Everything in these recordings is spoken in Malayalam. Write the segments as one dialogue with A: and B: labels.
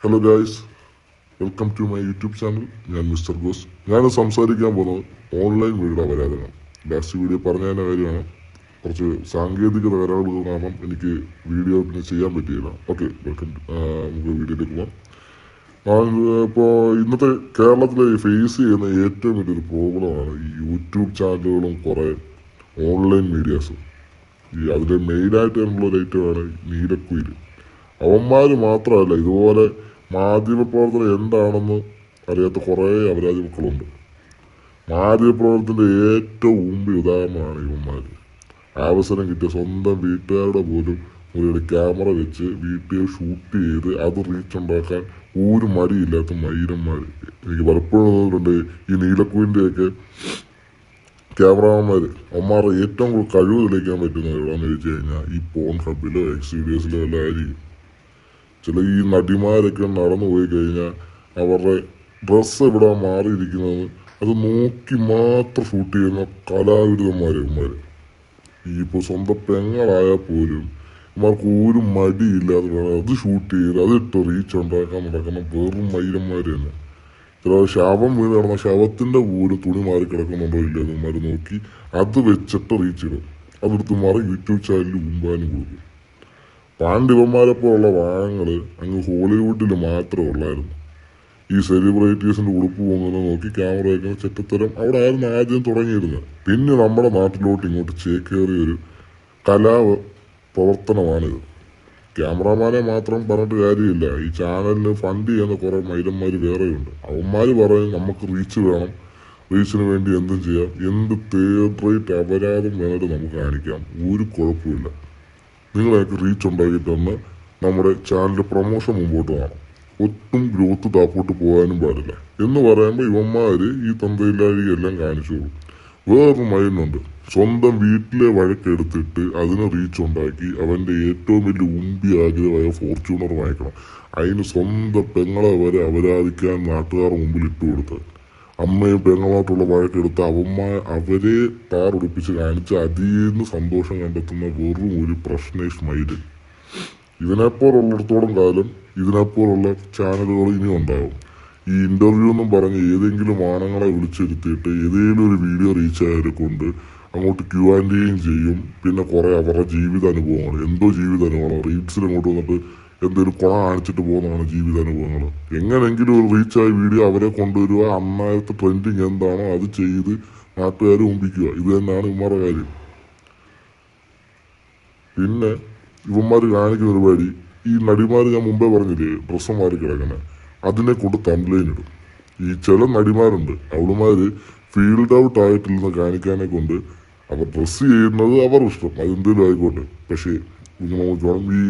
A: Hello guys, welcome to my YouTube channel. ഞാൻ മിസ്റ്റർ ഗോസ്. ഞാൻ സംസാരിക്കാൻ പോകുന്നത് ഓൺലൈൻ വീഡിയോ അപരാധമാണ്. ലാസ്റ്റ് വീഡിയോ പറഞ്ഞതിൻ്റെ കാര്യമാണ്. കുറച്ച് സാങ്കേതിക തകരാറുകൾ കാരണം എനിക്ക് വീഡിയോ പിന്നെ ചെയ്യാൻ പറ്റിയില്ല. Okay, welcome. നമുക്ക് വീഡിയോയിലേക്ക് പോകാം. ഇപ്പോൾ ഇന്നത്തെ കേരളത്തിലെ ഫേസ് ചെയ്യുന്ന ഏറ്റവും വലിയൊരു പ്രോബ്ലമാണ് ഈ യൂട്യൂബ് ചാനലുകളും കുറേ ഓൺലൈൻ മീഡിയാസും. അതിൽ മെയിനായിട്ട് ഉള്ള ഒരു ഐറ്റമാണ് നീലക്കുയിൽ. അവന്മാർ മാത്രമല്ല, ഇതുപോലെ മാധ്യമപ്രവർത്തനം എന്താണെന്ന് അറിയാത്ത കുറേ അപരാധി മക്കളുണ്ട്. മാധ്യമപ്രവർത്തനത്തിൻ്റെ ഏറ്റവും മുമ്പ് ഉദാഹരണമാണ് ഇവന്മാർ. അവസരം കിട്ടിയ സ്വന്തം വീട്ടുകാരുടെ പോലും ഒരു ക്യാമറ വെച്ച് വീട്ടിൽ ഷൂട്ട് ചെയ്ത് അത് റീച്ച് ഉണ്ടാക്കാൻ ഒരു മടിയില്ലാത്ത മൈരന്മാർ. എനിക്ക് പലപ്പോഴും തോന്നിയിട്ടുണ്ട് ഈ നീലക്കുയിൻ്റെയൊക്കെ ക്യാമറമാന്മാർ അവന്മാരുടെ ഏറ്റവും കൂടുതൽ കഴിവ് തെളിയിക്കാൻ പറ്റുന്നത് എവിടെയാണെന്ന് ചോദിച്ചു കഴിഞ്ഞാൽ ഈ പോൺ ഹബിലോ എക്സ് വീഡിയോസിലോ എല്ലാം ആയിരിക്കും. ചില ഈ നടിമാരൊക്കെ നടന്നു പോയി കഴിഞ്ഞാൽ അവരുടെ ഡ്രസ്സ് എവിടെ മാറിയിരിക്കുന്നത് അത് നോക്കി മാത്രം ഷൂട്ട് ചെയ്യുന്ന കലാവിരുദ്ധന്മാർ. ഈ ഇപ്പോൾ സ്വന്തം പെങ്ങളായാൽ പോലും ഇവർക്ക് ഒരു മടിയില്ലാതെ അത് ഷൂട്ട് ചെയ്ത് അതിട്ട് റീച്ച് ഉണ്ടാക്കാൻ നടക്കുന്ന വെറും മൈരന്മാർ തന്നെ. ചില ശവം വീണ് കിടന്ന ശവത്തിൻ്റെ പോലും തുണി മാറി കിടക്കുന്നുണ്ടോ ഇല്ല ഇവന്മാർ നോക്കി അത് വെച്ചിട്ട് റീച്ച് ഇടും. അതെടുത്ത് മാറി യൂട്യൂബ് ചാനലിൽ മുമ്പാനും കൊടുക്കും. പാണ്ഡിവന്മാരെപ്പോലുള്ള വാഹനങ്ങൾ അങ്ങ് ഹോളിവുഡിൽ മാത്രമേ ഉള്ളായിരുന്നു. ഈ സെലിബ്രിറ്റീസിൻ്റെ ഉടുപ്പ് പോകുന്നത് നോക്കി ക്യാമറ വയ്ക്കുന്ന ചെറ്റത്തരം അവിടെ ആയിരുന്നു ആദ്യം തുടങ്ങിയിരുന്നത്. പിന്നെ നമ്മുടെ നാട്ടിലോട്ട് ഇങ്ങോട്ട് ചേക്കേറിയ ഒരു കലാപ്രവർത്തനമാണിത്. ക്യാമറമാനെ മാത്രം പറഞ്ഞിട്ട് കാര്യമില്ല. ഈ ചാനലിന് ഫണ്ട് ചെയ്യുന്ന കുറേ മൈലന്മാർ വേറെയുണ്ട്. അവന്മാർ പറയും നമുക്ക് റീച്ച് വേണം, റീച്ചിന് വേണ്ടി എന്തും ചെയ്യാം, എന്ത് തേർഡ് റേറ്റ് അപരാധം വേണമെങ്കിൽ നമുക്ക് കാണിക്കാം, ഒരു കുഴപ്പമില്ല, നിങ്ങളെയൊക്കെ റീച്ച് ഉണ്ടാക്കിയിട്ട് തന്നെ നമ്മുടെ ചാനലിൻ്റെ പ്രൊമോഷൻ മുമ്പോട്ട് പോകണം, ഒട്ടും ഗ്രോത്ത് താപ്പോട്ട് പോകാനും പാടില്ല എന്ന് പറയുമ്പോൾ ഇവന്മാർ ഈ തന്തയില്ലാഴിയെല്ലാം കാണിച്ചോളൂ. വേറൊരു മൈനുണ്ട്, സ്വന്തം വീട്ടിലെ വഴക്കെടുത്തിട്ട് അതിന് റീച്ച് ഉണ്ടാക്കി അവൻ്റെ ഏറ്റവും വലിയ ഉമ്പി ആഗ്രഹമായ ഫോർച്യൂണർ വാങ്ങിക്കണം. അതിന് സ്വന്തം പെങ്ങളെ വരെ അപരാധിക്കാൻ നാട്ടുകാർ മുമ്പിൽ ഇട്ട് കൊടുത്ത് അമ്മയും പെങ്ങളുമായിട്ടുള്ള വഴക്കെടുത്ത് അവരെ താറുടിപ്പിച്ച് കാണിച്ച് അതിൽ നിന്ന് സന്തോഷം കണ്ടെത്തുന്ന വെറും ഒരു പ്രശ്നേഷ് മൈല്. ഇതിനെപ്പോലുള്ളിടത്തോളം കാലം ഇതിനെപ്പോലുള്ള ചാനലുകൾ ഇനി ഉണ്ടാകും. ഈ ഇൻ്റർവ്യൂ എന്നും പറഞ്ഞ് ഏതെങ്കിലും ആണുങ്ങളെ വിളിച്ചിരുത്തിയിട്ട് ഏതെങ്കിലും ഒരു വീഡിയോ റീച്ച് ആയവരെ കൊണ്ട് അങ്ങോട്ട് ക്യൂആൻഡിയും ചെയ്യും. പിന്നെ കുറേ അവരുടെ ജീവിതാനുഭവങ്ങൾ, എന്തോ ജീവിതാനുഭവങ്ങൾ റീൽസിൽ അങ്ങോട്ട് വന്നിട്ട് എന്തെങ്കിലും കുണ കാണിച്ചിട്ട് പോകുന്നതാണ് ജീവിതാനുഭവങ്ങൾ. എങ്ങനെങ്കിലും ഒരു റീച്ചായ വീഡിയോ അവരെ കൊണ്ടുവരിക, അന്നത്തെ ട്രെൻഡിങ് എന്താണോ അത് ചെയ്ത് നാട്ടുകാരെ ഒമ്പിക്കുക. ഇത് തന്നെയാണ് ഇവന്മാരുടെ കാര്യം. പിന്നെ ഇവന്മാർ കാണിക്കുന്ന പരിപാടി, ഈ നടിമാർ ഞാൻ മുമ്പേ പറഞ്ഞില്ലേ ഡ്രസ്സ് മാറി കിടക്കുന്നത്, അതിനെ കൊണ്ട് തംബ്ലൈൻ ഇടും. ഈ ചില നടിമാരുണ്ട് അവളുമാർ ഫീൽഡ് ഔട്ട് ആയിട്ടില്ലെന്ന് കാണിക്കാനെ കൊണ്ട് അവർ ഡ്രസ്സ് ചെയ്യുന്നത് അവർ ഇഷ്ടം, അതെന്തെങ്കിലും ആയിക്കോട്ടെ. പക്ഷേ നോക്കണം, ഈ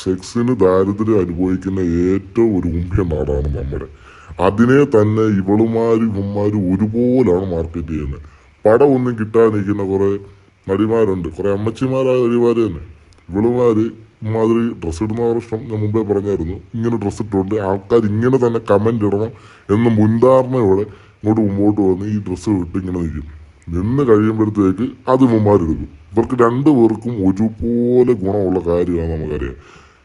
A: സെക്സിന് ദാരിദ്ര്യം അനുഭവിക്കുന്ന ഏറ്റവും ഒരു മുഖ്യ നാടാണ് നമ്മുടെ. അതിനെ തന്നെ ഇവന്മാരും ഒരുപോലാണ് മാർക്കറ്റ് ചെയ്യുന്നത്. പടം ഒന്നും കിട്ടാനിരിക്കുന്ന കുറേ നടിമാരുണ്ട്, കുറേ അമ്മച്ചിമാരായ നടിമാർ തന്നെ. ഇവളുമാർ ഇമാതിരി ഡ്രസ്സ് ഇടുന്നവർ ഇഷ്ടം, ഞാൻ മുമ്പേ പറഞ്ഞായിരുന്നു. ഇങ്ങനെ ഡ്രസ്സ് ഇട്ടുകൊണ്ട് ആൾക്കാർ ഇങ്ങനെ തന്നെ കമൻ്റ് ഇടണം എന്ന് മുൻധാരണയോടെ ഇങ്ങോട്ട് മുമ്പോട്ട് വന്ന് ഈ ഡ്രസ്സ് ഇട്ട് ഇങ്ങനെ നിൽക്കും. നിന്ന് കഴിയുമ്പോഴത്തേക്ക് അത് ഇവന്മാരെടുക്കും. ഇവർക്ക് രണ്ടുപേർക്കും ഒരുപോലെ ഗുണമുള്ള കാര്യമാണ് നമുക്കറിയാം.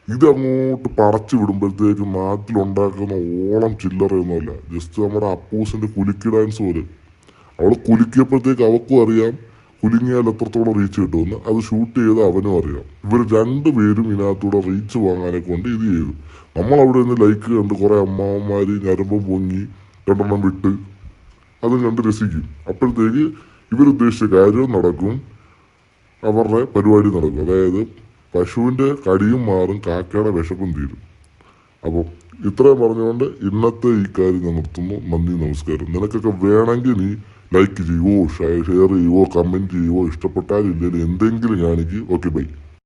A: ഇതങ്ങോട്ട് പടച്ചു വിടുമ്പോഴത്തേക്ക് നാട്ടിലുണ്ടാക്കുന്ന ഓളം ചില്ലറയൊന്നുമല്ല. ജസ്റ്റ് നമ്മുടെ അപ്പൂസിൻ്റെ കുലുക്കി ഡാൻസ് പോലെ. അവൾ കുലുക്കിയപ്പോഴത്തേക്ക് അവൾക്കും അറിയാം കുലുങ്ങിയാൽ എത്രത്തോളം റീച്ച് കിട്ടുമെന്ന്. അത് ഷൂട്ട് ചെയ്ത് അവനും അറിയാം. ഇവർ രണ്ടുപേരും ഇതിനകത്തൂടെ റീച്ച് വാങ്ങാനെ കൊണ്ട് ഇത് ചെയ്തു. നമ്മളവിടെ നിന്ന് ലൈക്ക് കണ്ട് കുറേ അമ്മാവന്മാർ ഞരമ്പം പൊങ്ങി രണ്ടെണ്ണം വിട്ട് അതും കണ്ട് രസിക്കും. അപ്പോഴത്തേക്ക് ഇവരുദ്ദേശിച്ച കാര്യം നടക്കും, അവരുടെ പരിപാടി നടക്കും. അതായത് പശുവിൻ്റെ കടിയും മാറും, കാക്കയുടെ വിശപ്പും തീരും. അപ്പം ഇത്രയും പറഞ്ഞുകൊണ്ട് ഇന്നത്തെ ഈ കാര്യം ഞാൻ നിർത്തുന്നു. നന്ദി, നമസ്കാരം. നിനക്കൊക്കെ വേണമെങ്കിൽ നീ ലൈക്ക് ചെയ്യുവോ, ഷെയർ ചെയ്യുവോ, കമൻറ്റ് ചെയ്യുവോ, ഇഷ്ടപ്പെട്ടാലില്ലെങ്കിൽ എന്തെങ്കിലും കാണിക്ക്. Okay, by.